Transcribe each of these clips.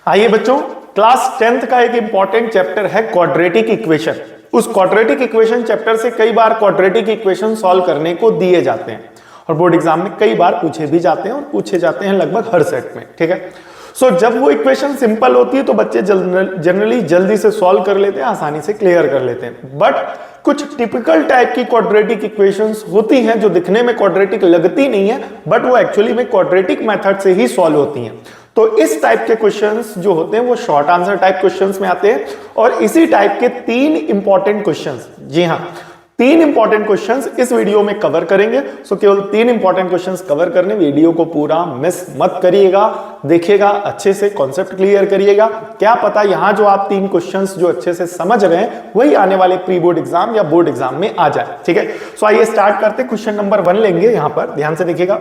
आइए बच्चों, class 10th का एक इंपॉर्टेंट चैप्टर है क्वाड्रेटिक इक्वेशन। उस क्वाड्रेटिक इक्वेशन चैप्टर से कई बार क्वाड्रेटिक इक्वेशन सॉल्व करने को दिए जाते हैं और बोर्ड एग्जाम में कई बार पूछे भी जाते हैं और पूछे जाते हैं लगभग हर सेट में। ठीक है, सो जब वो इक्वेशन सिंपल होती है तो बच्चे जनरली जल्दी से सॉल्व कर लेते हैं, आसानी से क्लियर कर लेते हैं। बट कुछ टिपिकल टाइप की क्वाड्रेटिक इक्वेशंस होती हैं जो दिखने में क्वाड्रेटिक लगती नहीं है, बट वो एक्चुअली में क्वाड्रेटिक मेथड से ही सॉल्व होती हैं। तो इस टाइप के क्वेश्चंस जो होते हैं वो शॉर्ट आंसर टाइप क्वेश्चंस में आते हैं और इसी टाइप के 3 इंपॉर्टेंट क्वेश्चंस, जी हां 3 इंपॉर्टेंट क्वेश्चंस इस वीडियो में कवर करेंगे। सो केवल 3 इंपॉर्टेंट क्वेश्चंस कवर करने, वीडियो को पूरा मिस मत करिएगा, देखिएगा अच्छे से, कॉन्सेप्ट क्लियर करिएगा। क्या पता यहां जो आप 3 क्वेश्चंस जो अच्छे से समझ रहे हैं वही आने वाले प्री बोर्ड एग्जाम या बोर्ड एग्जाम में आ जाए। ठीक है, सो आइए स्टार्ट करते। क्वेश्चन नंबर 1 लेंगे, यहां पर ध्यान से देखिएगा।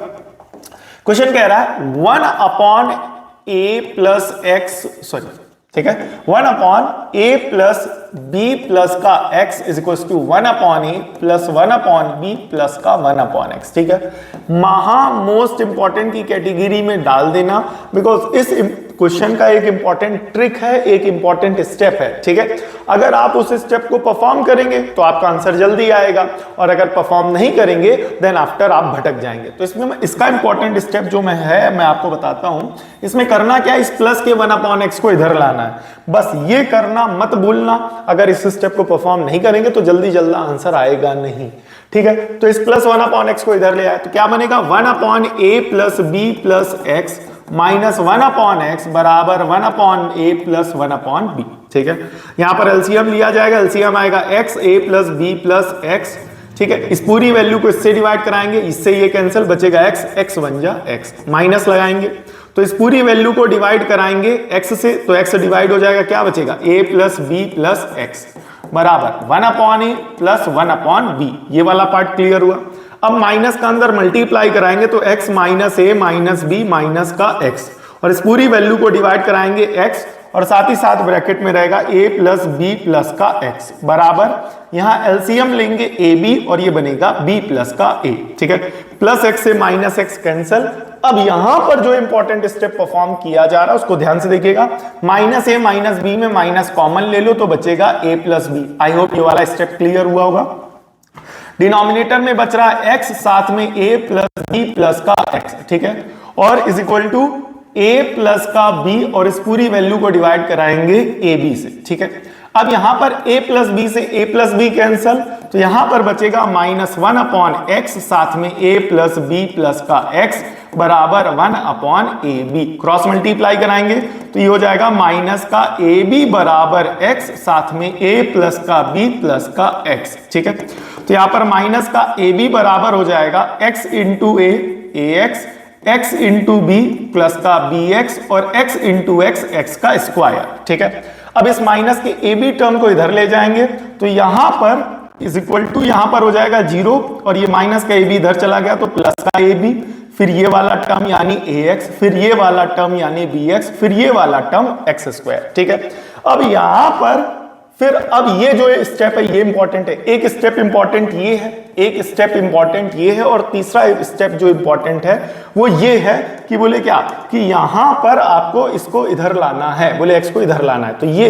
क्वेश्चन कह रहा है 1 a प्लस एक्स, सॉरी ठीक है, 1 upon a plus B plus का x is equal to 1 upon a plus 1 upon b plus का 1 अपॉन x। ठीक है, मोस्ट इंपॉर्टेंट की कैटेगरी में डाल देना, बिकॉज इस क्वेश्चन का एक इंपॉर्टेंट ट्रिक है, एक इंपॉर्टेंट स्टेप है। ठीक है, अगर आप उस स्टेप को परफॉर्म करेंगे तो आपका आंसर जल्दी आएगा और अगर परफॉर्म नहीं करेंगे देन आफ्टर आप भटक जाएंगे। तो इसमें इसका इंपॉर्टेंट स्टेप जो मैं आपको बताता हूं। इसमें करना क्या है, इस प्लस के 1 अपॉन एक्स को इधर लाना है, बस ये करना मत भूलना। अगर इस स्टेप को परफॉर्म नहीं करेंगे तो जल्दी आंसर आएगा नहीं। ठीक है, तो इस प्लस 1 अपॉन एक्स को इधर ले आए तो क्या बनेगा, 1 upon A plus B plus X minus 1 upon X बराबर 1 upon A plus 1 upon B. ठीक है, यहां पर एलसीएम लिया जाएगा, एलसीएम आएगा X A plus B plus X. ठीक है, इस पूरी वैल्यू को इससे डिवाइड कराएंगे, इससे ये कैंसिल, बचेगा एक्स, एक्स बन जा एक्स, माइनस लगाएंगे तो इस पूरी वैल्यू को डिवाइड कराएंगे एक्स से, तो एक्स डिवाइड हो जाएगा, क्या बचेगा, ए प्लस बी प्लस एक्स बराबर 1 upon A plus 1 upon B. ये वाला पार्ट क्लियर हुआ। अब माइनस का अंदर मल्टीप्लाई कराएंगे तो x minus A minus B minus का x, और इस पूरी वैल्यू को डिवाइड कराएंगे x और साथ ही साथ ब्रैकेट में रहेगा a प्लस बी प्लस का x बराबर, यहां एलसीएम लेंगे ए बी और ये बनेगा b प्लस का a। ठीक है, प्लस x से माइनस x कैंसल। अब यहां पर जो इंपॉर्टेंट स्टेप परफॉर्म किया जा रहा है उसको ध्यान से देखिएगा। माइनस ए माइनस बी में माइनस कॉमन ले लो तो बचेगा a plus B. I hope ये वाला स्टेप क्लियर हुआ होगा। डिनोमिनेटर में बच रहा है x, साथ में a प्लस b प्लस का x। ठीक है, और is equal to a plus का b और इस पूरी वैल्यू को डिवाइड कराएंगे a b से। ठीक है, अब यहां पर a प्लस बी से a प्लस बी कैंसल, तो यहां पर बचेगा माइनस 1 अपॉन x, साथ में a प्लस बी प्लस का x बराबर 1 upon A B. Cross multiply कराएंगे तो ये हो जाएगा माइनस का ए बी बराबर x, साथ में a प्लस का b प्लस का x। ठीक है, तो यहां पर माइनस का ए बी बराबर हो जाएगा x into A X, x into B plus का बी एक्स और x इंटू एक्स एक्स का स्क्वायर। ठीक है, अब इस माइनस के ए बी टर्म को इधर ले जाएंगे तो यहां पर इज इक्वल टू, यहां पर हो जाएगा 0 और ये माइनस का ए बी इधर चला गया तो प्लस का ए बी, फिर ये वाला टर्म यानी ax, फिर ये वाला टर्म यानी bx, फिर ये वाला टर्म x स्क्वायर। ठीक है, अब यहां पर फिर अब ये जो स्टेप है ये इंपॉर्टेंट है। एक स्टेप इंपॉर्टेंट ये है, एक स्टेप इंपॉर्टेंट ये है और तीसरा स्टेप जो इंपॉर्टेंट है वो ये है कि बोले क्या, कि यहां पर आपको इसको इधर लाना है, बोले x को इधर लाना है, तो ये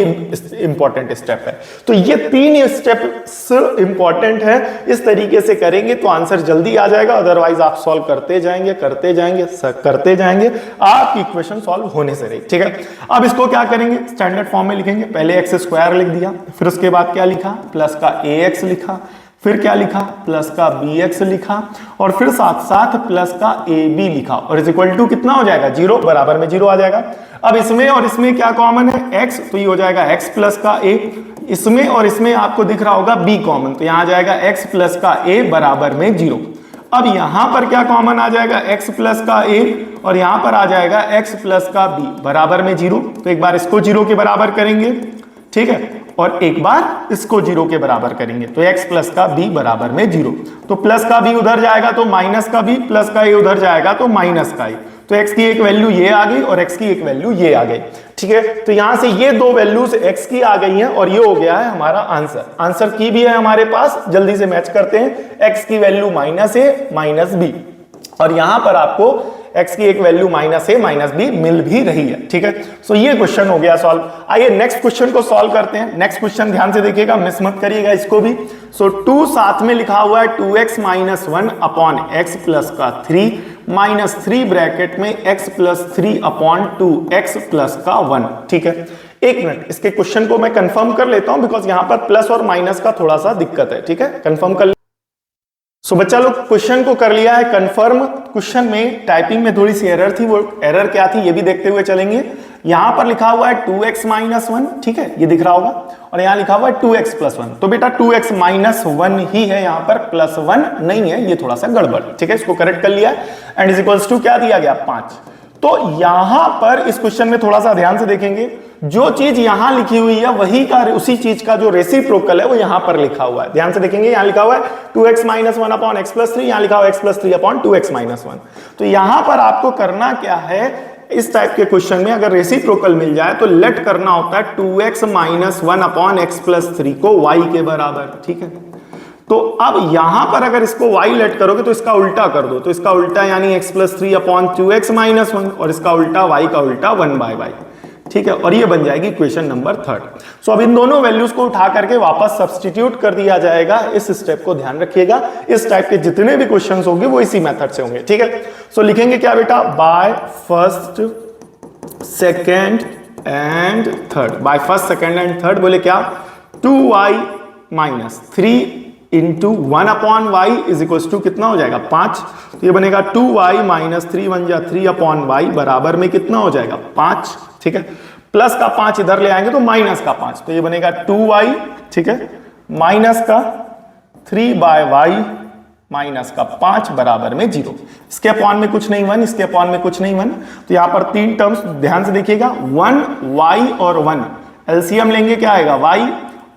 इंपॉर्टेंट स्टेप है। तो ये 3 स्टेप्स इंपॉर्टेंट है, इस तरीके से करेंगे तो आंसर जल्दी आ जाएगा, अदरवाइज आप सॉल्व करते जाएंगे करते जाएंगे करते जाएंगे, आपकी इक्वेशन सॉल्व होने से रही। ठीक है, अब इसको क्या करेंगे, स्टैंडर्ड फॉर्म में लिखेंगे। पहले एक्स स्क्वायर लिख दिया, फिर उसके बाद क्या लिखा, प्लस का ax लिखा, फिर क्या लिखा, प्लस का bx लिखा और फिर साथ साथ प्लस का ab लिखा और इज इक्वल टू कितना हो जाएगा, 0, बराबर में 0 आ जाएगा। अब इसमें और इसमें क्या कॉमन है, x, तो ये हो जाएगा x प्लस का a। इसमें और इसमें आपको दिख रहा होगा b कॉमन, तो यहां आ जाएगा x प्लस का a बराबर में 0। अब यहां पर क्या कॉमन आ जाएगा, x प्लस का a और यहां पर आ जाएगा x प्लस का b बराबर में 0। तो एक बार इसको 0 के बराबर करेंगे, ठीक है, और एक बार इसको 0 के बराबर करेंगे तो x प्लस का b बराबर में 0। तो प्लस का b उधर जाएगा तो माइनस का b, प्लस का a उधर जाएगा तो माइनस का a। तो x की एक वैल्यू ये आ गई और x की एक वैल्यू ये आ गई। ठीक है, तो यहां से ये 2 वैल्यूज x की आ गई हैं और ये हो गया है हमारा आंसर। आंसर की भी है हमारे पास, जल्दी से मैच करते हैं। x की value minus a minus b और यहां पर आपको x की एक वैल्यू -a -b मिल भी रही है। ठीक है, सो ये क्वेश्चन हो गया सॉल्व। आइए नेक्स्ट क्वेश्चन को सॉल्व करते हैं। नेक्स्ट क्वेश्चन ध्यान से देखिएगा, मिस मत करिएगा इसको भी। सो 2 साथ में लिखा हुआ है 2x - 1 अपॉन x प्लस का 3 माइनस 3 ब्रैकेट में x plus 3 upon 2x plus का 1। ठीक है, एक मिनट, इसके क्वेश्चन को मैं कंफर्म कर लेता हूं बिकॉज यहां पर प्लस और माइनस का थोड़ा सा दिक्कत है। ठीक है, कंफर्म कर। सो बच्चा लोग क्वेश्चन को कर लिया है कंफर्म। क्वेश्चन में टाइपिंग में थोड़ी सी एरर थी, वो एरर क्या थी ये भी देखते हुए चलेंगे। यहां पर लिखा हुआ है 2x - 1, ठीक है, ये दिख रहा होगा, और यहां लिखा हुआ है 2x + 1। तो बेटा 2x - 1 ही है, यहां पर +1 नहीं है, ये थोड़ा सा गड़बड़। ठीक है, इसको करेक्ट कर लिया एंड इज इक्वल्स टू क्या दिया गया 5। तो यहां पर इस क्वेश्चन में थोड़ा सा ध्यान से देखेंगे, जो चीज यहां लिखी हुई है वही का उसी चीज का जो रेसिप्रोकल है वो यहां पर लिखा हुआ है। ध्यान से देखेंगे, यहां लिखा हुआ है 2x - 1 अपॉन x + 3, यहां लिखा हुआ है x + 3 अपॉन 2x - 1। तो यहां पर आपको करना क्या है, इस टाइप के क्वेश्चन में अगर रेसिप्रोकल मिल जाए तो लेट करना होता है 2x - 1 अपॉन x + 3 को y के बराबर। ठीक है, तो अब यहां पर अगर इसको y लेट करोगे तो इसका उल्टा कर दो, तो इसका उल्टा यानी x + 3 अपॉन 2x - 1, और इसका उल्टा y का उल्टा 1/y। ठीक है, और ये बन जाएगी इक्वेशन नंबर 3। सो अब इन दोनों वैल्यूज को उठा करके वापस सब्स्टिट्यूट कर दिया जाएगा। इस स्टेप को ध्यान रखिएगा, इस टाइप के जितने भी क्वेश्चंस होंगे वो इसी मेथड से होंगे। ठीक है, सो लिखेंगे क्या बेटा, by first, second and third. By first, second and third बोले क्या, 2y - 3 into 1 upon Y is equal to कितना हो जाएगा 5। तो ये बनेगा 2y - 3 1 जा 3 अपॉन वाई बराबर में कितना हो जाएगा 5। ठीक है, प्लस का 5 इधर ले आएंगे तो माइनस का 5, तो ये बनेगा 2y, ठीक है, माइनस का 3/y माइनस का 5 बराबर में 0। इसके अपॉन में कुछ नहीं 1, इसके अपॉन में कुछ नहीं 1। तो यहां पर 3 टर्म्स ध्यान से देखिएगा, 1y और 1 एलसीएम लेंगे क्या आएगा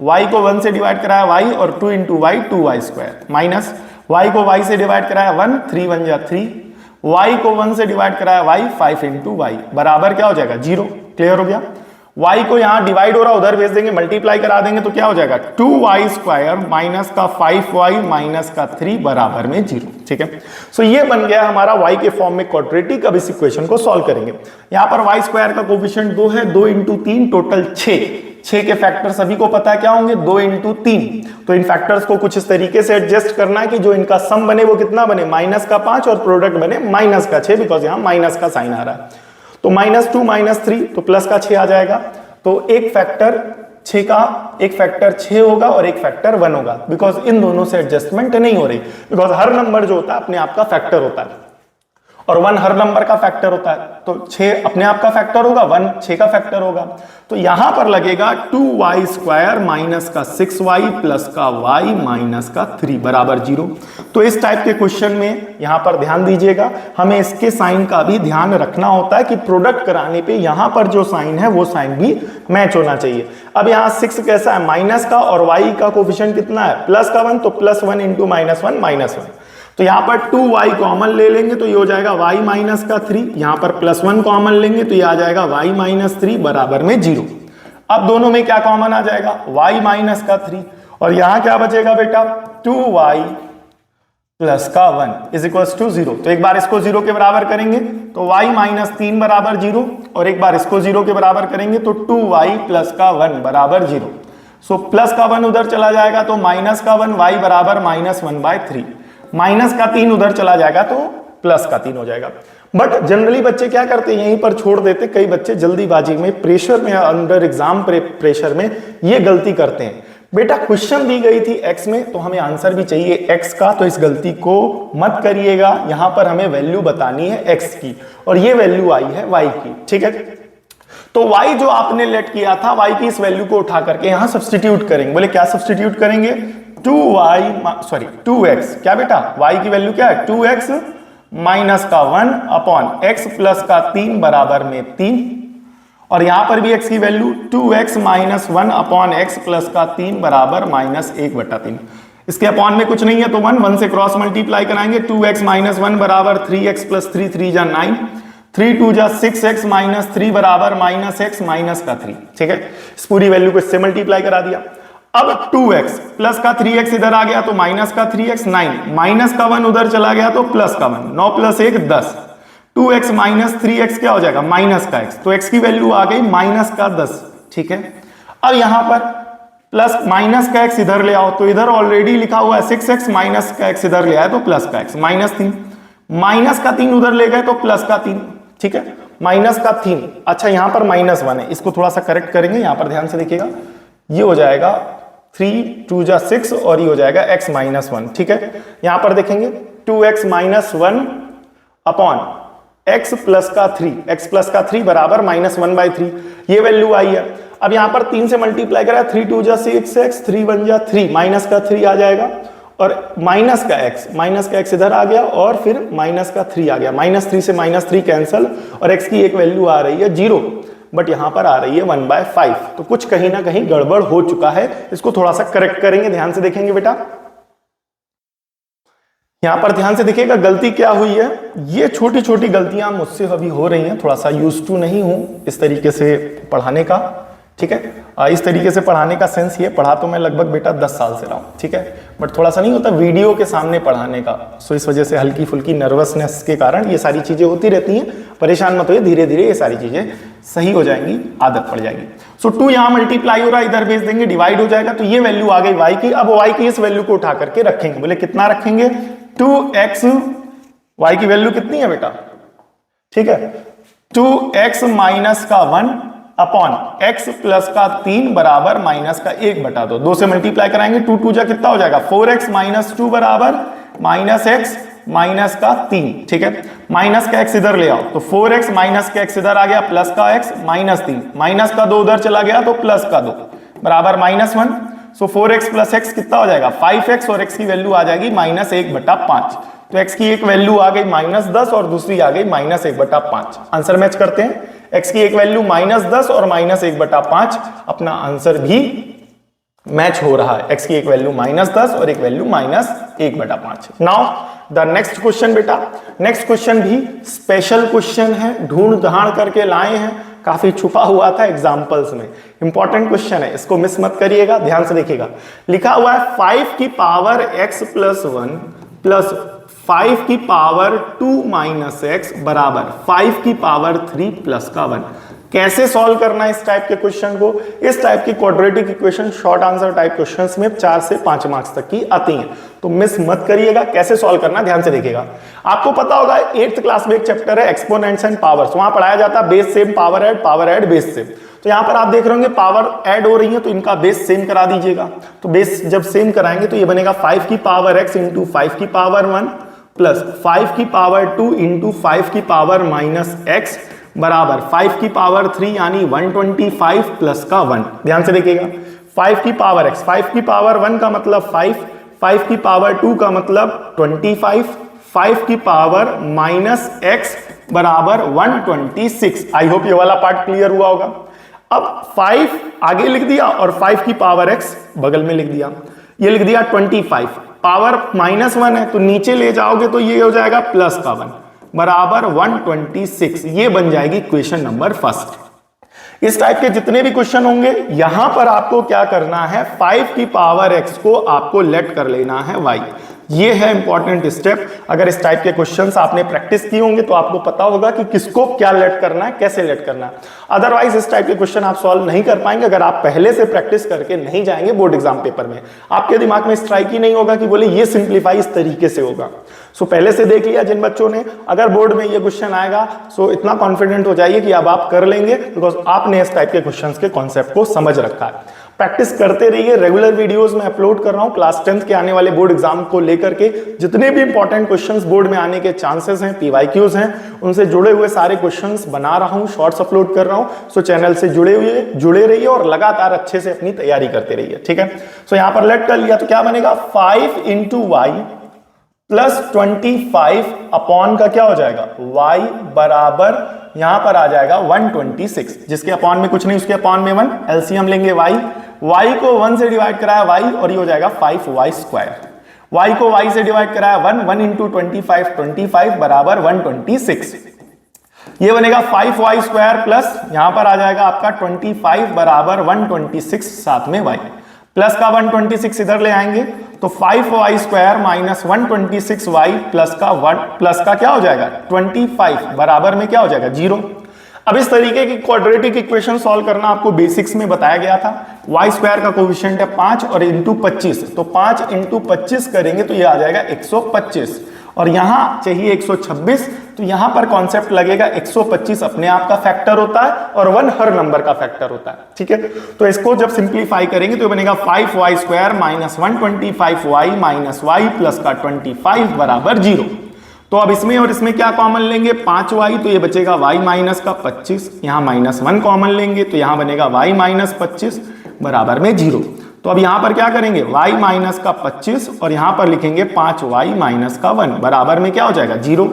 y को 1 से डिवाइड कराया y, और 2 into Y 2y², minus y को y से डिवाइड कराया 1, 3 1 जा 3, y को 1 से डिवाइड कराया y, 5 इंटू वाई बराबर क्या हो जाएगा 0। क्लियर हो गया, y को यहां डिवाइड हो रहा उधर भेज देंगे, मल्टीप्लाई करा देंगे तो क्या हो जाएगा 2y² माइनस का 5y माइनस का 3 बराबर में 0। ठीक है, सो ये बन गया हमारा y के फॉर्म में क्वाड्रेटिक। अब इस इक्वेशन को सॉल्व करेंगे। यहां पर y² का कोफिशिएंट 2 है, 2 इंटू 3 टोटल 6 के फैक्टर सभी को पता है क्या होंगे 2 इंटू 3। तो इन फैक्टर्स को कुछ इस तरीके से एडजस्ट करना है कि जो इनका सम बने वो कितना बने -5 और प्रोडक्ट बने -6, बिकॉज यहां माइनस का साइन आ रहा है। तो -2 - 3 तो प्लस का 6 आ जाएगा। तो एक फैक्टर 6 का एक फैक्टर 6 होगा और एक फैक्टर 1 होगा, बिकॉज इन दोनों से एडजस्टमेंट नहीं हो रही, बिकॉज हर नंबर जो होता है अपने आप का फैक्टर होता है और 1 हर नंबर का फैक्टर होता है। तो 6 अपने आप का फैक्टर होगा, 1 6 का फैक्टर होगा। तो यहां पर लगेगा 2y² माइनस का 6y प्लस का y माइनस का 3 बराबर 0। तो इस टाइप के क्वेश्चन में यहां पर ध्यान दीजिएगा, हमें इसके साइन का भी ध्यान रखना होता है कि प्रोडक्ट कराने पे यहां पर जो साइन है वो साइन भी मैच होना चाहिए। अब यहां 6 कैसा है माइनस का, और y का कोफिशिएंट कितना है प्लस का 1, तो +1 इंटू -1 -1। तो यहां पर 2y कॉमन ले लेंगे तो ये हो जाएगा y माइनस का 3, यहां पर +1 कॉमन लेंगे तो ये आ जाएगा y माइनस 3 बराबर में 0। अब दोनों में क्या कॉमन आ जाएगा y माइनस का 3, और यहां क्या बचेगा बेटा 2y प्लस का 1 इज इक्वल टू 0। तो एक बार इसको 0 के बराबर करेंगे तो y माइनस 3 बराबर 0, और एक बार इसको 0 के बराबर करेंगे तो 2y प्लस का 1 बराबर 0। सो प्लस का 1 उधर चला जाएगा तो माइनस का 1, y बराबर -1/3, माइनस का 3 उधर चला जाएगा तो प्लस का 3 हो जाएगा। बट जनरली बच्चे क्या करते हैं यहीं पर छोड़ देते, कई बच्चे जल्दीबाजी में प्रेशर में अंडर एग्जाम प्रेशर में ये गलती करते हैं। बेटा क्वेश्चन दी गई थी x में तो हमें आंसर भी चाहिए x का, तो इस गलती को मत करिएगा। यहां पर हमें वैल्यू बतानी है x की और ये वैल्यू आई है y की। ठीक है, तो y जो आपने लेट किया था y की इस वैल्यू को उठा करके यहां सब्स्टिट्यूट करेंगे। बोले क्या सब्स्टिट्यूट करेंगे 2x, क्या बेटा y की वैल्यू क्या है 2x माइनस का 1 अपॉन x प्लस का 3 बराबर में 3, और यहां पर भी x की value 2x minus 1 upon x plus का 3 बराबर -1/3। इसके अपॉन में कुछ नहीं है तो 1 से क्रॉस मल्टीप्लाई कराएंगे, 2x माइनस 1 बराबर 3x प्लस 3 3 जा 9, 3 2 जा 6x माइनस 3 बराबर -x माइनस का 3। ठीक है, इस पूरी वैल्यू को इससे मल्टीप्लाई करा दिया। अब 2x प्लस का 3x इधर आ गया तो माइनस का 3x 9, माइनस का 1 उधर चला गया तो प्लस का 1, 9 + 1 10, 2x माइनस 3x क्या हो जाएगा, माइनस का x, तो x की वैल्यू आ गई माइनस का 10। ठीक है, अब यहां पर प्लस माइनस का x इधर ले आओ, तो इधर ऑलरेडी लिखा हुआ है 6x, माइनस का x इधर ले आए तो प्लस का x, -3, माइनस का 3 उधर ले गए तो प्लस का 3। ठीक है, माइनस का 3, अच्छा यहां पर -1 है, इसको थोड़ा सा करेक्ट करेंगे, यहां पर ध्यान से देखिएगा, ये हो जाएगा 3 2 जा 6 और ये हो जाएगा x -1। ठीक है, यहां पर देखेंगे 2x -1 अपॉन x प्लस का 3, x प्लस का 3 बराबर -1/3, ये वैल्यू आई है। अब यहां पर 3 से मल्टीप्लाई करा, 3 2 जा 6x, 3 1 जा 3, माइनस का 3 आ जाएगा और माइनस का x इधर आ गया और फिर माइनस का 3 आ गया, -3 से -3 कैंसल और x की एक वैल्यू आ रही है 0, बट यहां पर आ रही है 1/5, तो कुछ कहीं ना कहीं गड़बड़ हो चुका है, इसको थोड़ा सा करेक्ट करेंगे, ध्यान से देखेंगे बेटा। यहां पर ध्यान से देखिएगा गलती क्या हुई है, ये छोटी छोटी गलतियां मुझसे अभी हो रही हैं, थोड़ा सा यूज्ड टू नहीं हूं इस तरीके से पढ़ाने का। ठीक है, इस तरीके से पढ़ाने का सेंस ये, पढ़ा तो मैं लगभग बेटा 10 साल से रहा हूं। ठीक है, बट थोड़ा सा नहीं होता वीडियो के सामने पढ़ाने का, सो इस वजह से हल्की फुल्की नर्वसनेस के कारण ये सारी चीजें होती रहती हैं, परेशान मत होइए, धीरे धीरे ये सारी चीजें सही हो जाएंगी, आदत पड़ जाएगी। सो 2 यहां मल्टीप्लाई हो रहा है, इधर भेज देंगे, डिवाइड हो जाएगा, तो ये वैल्यू आ गई y की। अब y की इस वैल्यू को उठा करके रखेंगे, बोले कितना रखेंगे, 2x, y की वैल्यू कितनी है बेटा, ठीक है, 2x माइनस का 1 अपॉन x प्लस का 3 बराबर माइनस का 1/2, 2 से मल्टीप्लाई कराएंगे, 2 2 जा कितना हो जाएगा, 4x माइनस 2 बराबर माइनस x माइनस का 3। ठीक है, माइनस का x इधर ले आओ, तो 4x माइनस का x इधर आ गया, प्लस का x -3, माइनस का 2 उधर चला गया तो प्लस का 2 बराबर -1, सो 4x प्लस x कितना हो जाएगा, 5x, और x की वैल्यू आ जाएगी -1/5, तो x की एक वैल्यू आ गई -10 और दूसरी आ गई -1/5। आंसर मैच करते हैं, x की एक वैल्यू -10 और -1/5, अपना आंसर भी मैच हो रहा है, x की एक वैल्यू -10 और एक value -1/5। Now the next question बेटा, नेक्स्ट क्वेश्चन भी स्पेशल क्वेश्चन है, ढूंढ धाड़ करके लाए हैं, काफी छुपा हुआ था एग्जाम्पल्स में, इंपॉर्टेंट क्वेश्चन है, इसको मिस मत करिएगा, ध्यान से देखिएगा। लिखा हुआ है 5 की पावर x प्लस 1 प्लस 5 की पावर 2 माइनस x बराबर 5 की पावर 3 प्लस का 1। कैसे सॉल्व करना है इस टाइप के क्वेश्चन को, इस टाइप की quadratic equation short answer type questions में 4 से 5 मार्क्स तक की आती हैं, तो मिस मत करिएगा। कैसे सॉल्व करना ध्यान से देखिएगा। आपको पता होगा 8th क्लास में एक चैप्टर है एक्सपोनेंट्स एंड पावर्स, वहां पढ़ाया जाता है base same power add base same. तो यहां पर आप देख रहे होंगे पावर ऐड हो रही है, तो इनका बेस सेम करा दीजिएगा, तो बेस जब सेम कराएंगे तो ये बनेगा 5 की पावर x इंटू 5 की पावर 1 प्लस 5 की पावर 2 इंटू 5 की पावर माइनस x बराबर 5 की पावर 3 यानी 125 प्लस का 1। ध्यान से देखिएगा, 5 की पावर x, 5 की पावर 1 का मतलब 5, 5 की पावर 2 का मतलब 25, 5 की पावर माइनस x बराबर 126। आई होप ये वाला पार्ट क्लियर हुआ होगा। अब 5 आगे लिख दिया और 5 की पावर x बगल में लिख दिया, ये लिख दिया 25, पावर -1 है तो नीचे ले जाओगे तो ये हो जाएगा प्लस का 1 बराबर 126। ये बन जाएगी क्वेश्चन नंबर फर्स्ट। इस टाइप के जितने भी क्वेश्चन होंगे यहां पर आपको क्या करना है, 5 की पावर x को आपको लेट कर लेना है y। ये है इंपॉर्टेंट स्टेप। अगर इस टाइप के क्वेश्चंस आपने प्रैक्टिस किए होंगे तो आपको पता होगा कि किसको क्या लेट करना है, कैसे लेट करना है। अदरवाइज इस टाइप के क्वेश्चन आप सॉल्व नहीं कर पाएंगे अगर आप पहले से प्रैक्टिस करके नहीं जाएंगे बोर्ड एग्जाम पेपर में। आपके दिमाग में स्ट्राइक ही नहीं होगा कि बोले ये सिंप्लीफाई इस तरीके से होगा। सो पहले से देख लिया जिन बच्चों ने, अगर बोर्ड में ये क्वेश्चन आएगा सो इतना कॉन्फिडेंट हो जाइए कि अब आप कर लेंगे, बिकॉज आपने इस टाइप के क्वेश्चंस के कॉन्सेप्ट को समझ रखा है। प्रैक्टिस करते रहिए, रेगुलर वीडियोस में अपलोड कर रहा हूं क्लास 10th के आने वाले बोर्ड एग्जाम को लेकर के। जितने भी इंपॉर्टेंट क्वेश्चंस बोर्ड में आने के चांसेस हैं, PYQs हैं, उनसे जुड़े हुए सारे क्वेश्चंस बना रहा हूं, शॉर्ट्स अपलोड कर रहा हूं। सो चैनल से जुड़े रहिए और लगातार अच्छे से अपनी तैयारी करते रहिए, ठीक है। सो यहां पर लेट कर लिया तो क्या बनेगा, 5 इंटू वाई प्लस 25 अपॉन का क्या हो जाएगा, y बराबर यहां पर आ जाएगा 126, जिसके अपॉन में कुछ नहीं उसके अपॉन में 1, एलसीएम लेंगे y को 1 से डिवाइड कराया y और ये हो जाएगा 5y स्क्वायर। y को y से डिवाइड कराया 1 इंटू 25 बराबर 126। ये बनेगा 5y स्क्वायर प्लस यहां पर आ जाएगा आपका 25 बराबर 126, साथ में y प्लस का 126 इधर ले आएंगे तो 5y² माइनस 126y प्लस का क्या हो जाएगा 25 बराबर में क्या हो जाएगा 0। अब इस तरीके की क्वाड्रेटिक इक्वेशन सॉल्व करना आपको बेसिक्स में बताया गया था। y² का कोएफिशिएंट है 5 और इंटू 25, तो 5 इंटू 25 करेंगे तो ये आ जाएगा 125 और यहां चाहिए 126, तो यहां पर कॉन्सेप्ट लगेगा 125 अपने आप का फैक्टर होता है और 1 हर नंबर का फैक्टर होता है, ठीक है। तो इसको जब सिंप्लीफाई करेंगे तो बनेगा 5y² minus 125y minus y plus का 25 बराबर 0। तो अब इसमें और इसमें क्या कॉमन लेंगे 5y, तो ये बचेगा y माइनस का 25, यहां -1 कॉमन लेंगे तो यहां बनेगा y माइनस 25 बराबर में 0। तो अब यहां पर क्या करेंगे y माइनस का 25 और यहां पर लिखेंगे 5y माइनस का 1 बराबर में क्या हो जाएगा 0।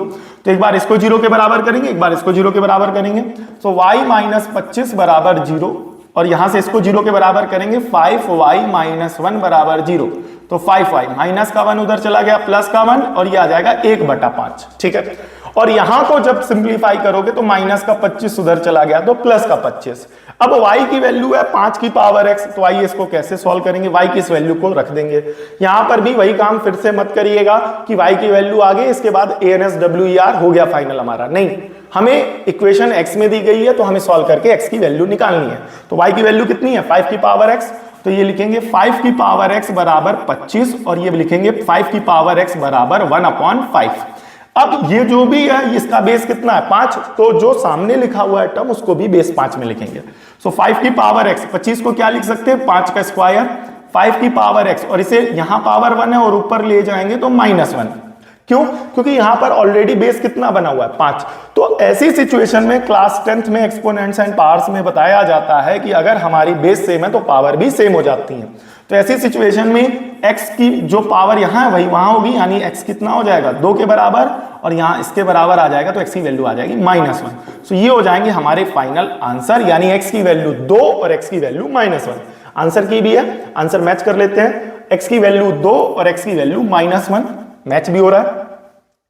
तो एक बार इसको 0 के बराबर करेंगे, एक बार इसको 0 के बराबर करेंगे, तो y माइनस 25 बराबर 0 और यहां से इसको 0 के बराबर करेंगे 5y माइनस 1 बराबर 0, तो 5y माइनस का 1 उधर चला गया प्लस का 1 और ये आ जाएगा 1/5, ठीक है। और यहां को जब सिंप्लीफाई करोगे तो माइनस का 25 उधर चला गया तो प्लस का 25। अब y की वैल्यू है 5 की पावर x, तो आइए इसको कैसे सॉल्व करेंगे, y की इस वैल्यू को रख देंगे। यहां पर भी वही काम फिर से मत करिएगा कि y की वैल्यू आ गई इसके बाद ANSWER हो गया फाइनल हमारा, नहीं, हमें इक्वेशन x में दी गई है तो हमें सॉल्व करके x की वैल्यू निकालनी है। तो y की वैल्यू कितनी है 5 की पावर x, तो ये लिखेंगे 5 की पावर x बराबर 25 और ये लिखेंगे 5 की पावर x बराबर 1/5। अब ये जो भी है इसका बेस कितना है 5, तो जो सामने लिखा हुआ है टर्म उसको भी बेस 5 में लिखेंगे। सो 5 की पावर x, 25 को क्या लिख सकते हैं 5 का स्क्वायर, 5 की पावर x और इसे यहां पावर 1 है और ऊपर ले जाएंगे तो -1। क्यों? क्योंकि यहां पर ऑलरेडी बेस कितना बना हुआ है 5। तो ऐसी सिचुएशन में क्लास 10th में एक्सपोनेंट्स एंड पावर्स में बताया जाता है कि अगर हमारी बेस सेम है तो पावर भी सेम हो जाती है। तो ऐसी सिचुएशन में x की जो पावर यहां है वही वहां होगी, यानी x कितना हो जाएगा 2 के बराबर और यहां इसके बराबर आ जाएगा, तो x की वैल्यू आ जाएगी -1। सो ये हो जाएंगे हमारे फाइनल आंसर, यानी x की वैल्यू 2 और x की वैल्यू -1। आंसर की भी है, आंसर मैच कर लेते हैं, x की वैल्यू 2 और x की वैल्यू -1 मैच भी हो रहा है,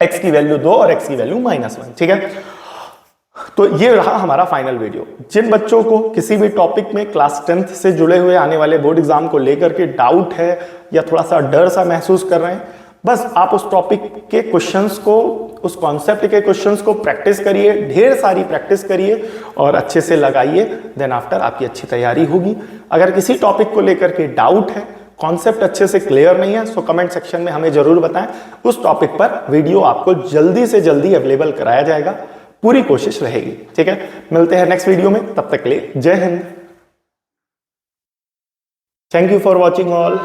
x की वैल्यू 2 और x की वैल्यू -1, ठीक है। तो ये रहा हमारा फाइनल वीडियो। जिन बच्चों को किसी भी टॉपिक में क्लास 10th से जुड़े हुए आने वाले बोर्ड एग्जाम को लेकर के डाउट है या थोड़ा सा डर सा महसूस कर रहे हैं, बस आप उस टॉपिक के क्वेश्चंस को, उस कॉन्सेप्ट के क्वेश्चंस को प्रैक्टिस करिए, ढेर सारी प्रैक्टिस करिए और अच्छे से लगाइए, देन आफ्टर आपकी अच्छी तैयारी होगी। अगर किसी टॉपिक को लेकर के डाउट है, कॉन्सेप्ट अच्छे से क्लियर नहीं है, सो कमेंट सेक्शन में हमें जरूर बताएं, उस टॉपिक पर वीडियो आपको जल्दी से जल्दी अवेलेबल कराया जाएगा, पूरी कोशिश रहेगी, ठीक है। मिलते हैं नेक्स्ट वीडियो में, तब तक के लिए जय Hind, thank you for watching all.